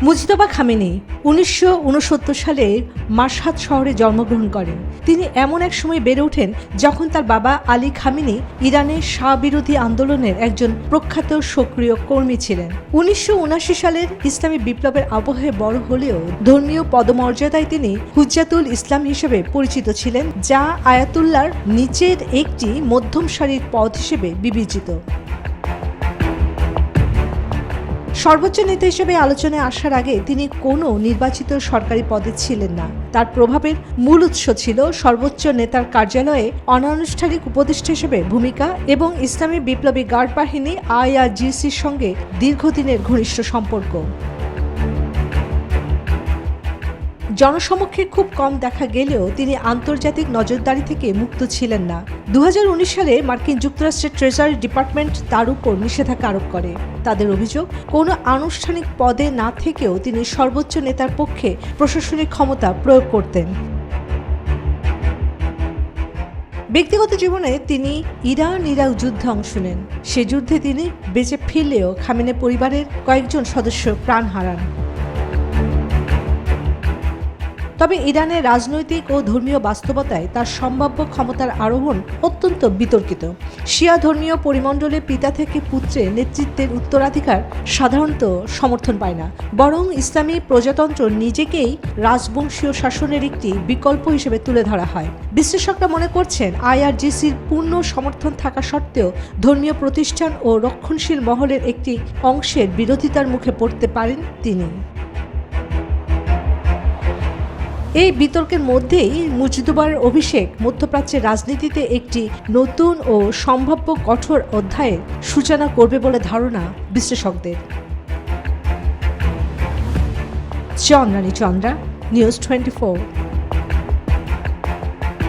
Mujtaba Khamenei ১৯৬৯ সালে মাশহাদ শহরে জন্মগ্রহণ করেন। তিনি এমন এক সময় বেড়ে ওঠেন যখন তার বাবা আলী খামেনি ইরানের শাহ বিরোধী আন্দোলনের একজন প্রখ্যাত সক্রিয় কর্মী ছিলেন। ১৯৭৯ সালের ইসলামী বিপ্লবের আবহে বড় হলেও ধর্মীয় পদমর্যাদায় তিনি হুজ্জাতুল ইসলাম হিসেবে পরিচিত ছিলেন, যা আয়াতুল্লাহর নিচের একটি মধ্যম সারির পদ হিসেবে বিবেচিত। সর্বোচ্চ নেতা হিসেবে আলোচনায় আসার আগে তিনি কোনো নির্বাচিত সরকারি পদে ছিলেন না। তার প্রভাবের মূল উৎস ছিল সর্বোচ্চ নেতার কার্যালয়ে অনানুষ্ঠানিক উপদেষ্টা হিসেবে ভূমিকা এবং ইসলামী বিপ্লবী গার্ড বাহিনী IRGCর সঙ্গে দীর্ঘদিনের ঘনিষ্ঠ সম্পর্ক। জনসমক্ষে খুব কম দেখা গেলেও তিনি আন্তর্জাতিক নজরদারি থেকে মুক্ত ছিলেন না। ২০১৯ সালে মার্কিন যুক্তরাষ্ট্রের ট্রেজারি ডিপার্টমেন্ট তার উপর নিষেধাজ্ঞা আরোপ করে। তাদের অভিযোগ, কোনো আনুষ্ঠানিক পদে না থেকেও তিনি সর্বোচ্চ নেতার পক্ষে প্রশাসনিক ক্ষমতা প্রয়োগ করতেন। ব্যক্তিগত জীবনে তিনি ইরাক যুদ্ধে অংশ নেন। সে যুদ্ধে তিনি বেঁচে ফিরলেও খামেনি পরিবারের কয়েকজন সদস্য প্রাণ হারান। তবে ইরানের রাজনৈতিক ও ধর্মীয় বাস্তবতায় তার সম্ভাব্য ক্ষমতার আরোহণ অত্যন্ত বিতর্কিত। শিয়া ধর্মীয় পরিমণ্ডলে পিতা থেকে পুত্রের নেতৃত্বের উত্তরাধিকার সাধারণত সমর্থন পায় না, বরং ইসলামী প্রজাতন্ত্র নিজেকেই রাজবংশীয় শাসনের একটি বিকল্প হিসেবে তুলে ধরা হয়। বিশ্লেষকরা মনে করছেন IRGCর পূর্ণ সমর্থন থাকা সত্ত্বেও ধর্মীয় প্রতিষ্ঠান ও রক্ষণশীল মহলের একটি অংশের বিরোধিতার মুখে পড়তে পারেন তিনি। এই বিতর্কের মধ্যেই মুজতবার অভিষেক মধ্যপ্রাচ্যের রাজনীতিতে একটি নতুন ও সম্ভাব্য কঠোর অধ্যায়ের সূচনা করবে বলে ধারণা বিশ্লেষকদের। চন্দ্রানী চন্দ্রা, নিউজ 24।